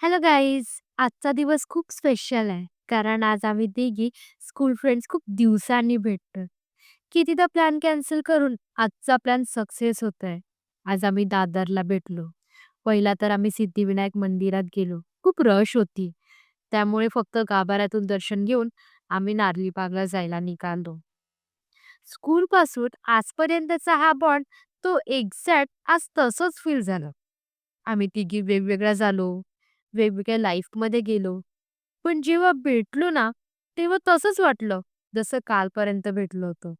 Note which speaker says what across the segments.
Speaker 1: Hello guys. आजचा दिवस खूप स्पेशल आहे. कारण आज आम्ही तिघी स्कूल फ्रेंड्स खूप दिवसांनी भेटतोय. कितीदा प्लॅन कॅन्सल करून आजचा प्लॅन सक्सेस होतोय. आज आम्ही दादरला भेटलो. पहिला तर आम्ही सिद्धिविनायक मंदिरात गेलो. खूप रश होती. त्यामुळे फक्त गाभाऱ्यातून दर्शन घेऊन आम्ही नारळीबागला जायला निघालो. स्कूलपासून आजपर्यंतचा हा बॉन्ड तो एक्झॅक्ट आज तसंच फील झालं. आम्ही तिघी वेगवेगळ्या झालो, वेगवेगळ्या लाईफमध्ये गेलो. पण जेव्हा भेटलो ना, तेव्हा तसंच वाटलं, जसं कालपर्यंत भेटलो होतो.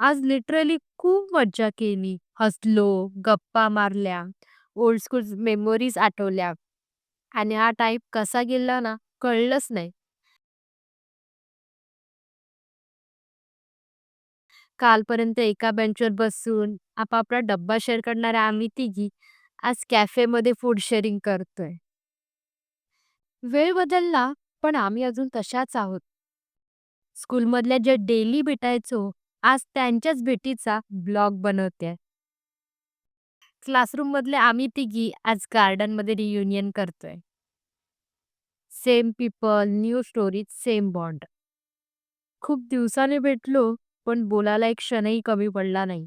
Speaker 1: आज लिटरली खूप मज्जा केली, हसलो, गप्पा मारल्या, ओल्ड स्कूल मेमोरीज आठवल्या आणि हा टाईम कसा गेला ना, कळलंच नाही. कालपर्यंत एका बेंचवर बसून आपापला डब्बा शेअर करणाऱ्या आम्ही तिघी आज कॅफेमध्ये फूड शेअरिंग करतोय. वेळ बदलला, पण आम्ही अजून तशाच आहोत. स्कूलमधल्या ज्या डेली भेटायचो, आज त्यांच्याच भेटीचा ब्लॉग बनवते. क्लासरूममधले आम्ही तिघी आज गार्डनमध्ये रियुनियन करतोय. Same people, new stories, same bond. खूप दिवसाने भेटलो, पण बोलायला एक क्षणही कमी पडला नाही.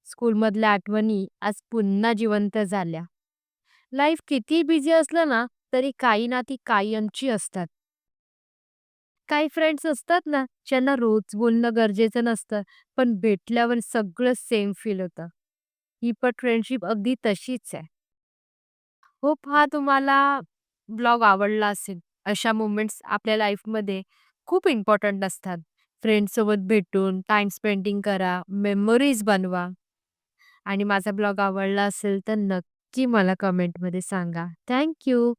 Speaker 1: स्कूलमधल्या आठवणी आज पुन्हा जिवंत झाल्या. लाईफ किती बिझी असलं ना, तरी काही ना ती कायमची असतात. काही फ्रेंड्स असतात ना, ज्यांना रोज बोलणं गरजेचं नसतं, पण भेटल्यावर सगळं सेम फील होतं. ही पण फ्रेंडशिप अगदी तशीच आहे. होप हा तुम्हाला ब्लॉग आवडला असेल. अशा मोमेंट्स आपल्या लाईफमध्ये खूप इम्पॉर्टंट असतात. फ्रेंड्ससोबत भेटून टाईम स्पेंडिंग करा, मेमरीज बनवा आणि माझा ब्लॉग आवडला असेल तर नक्की मला कमेंटमध्ये सांगा. Thank you.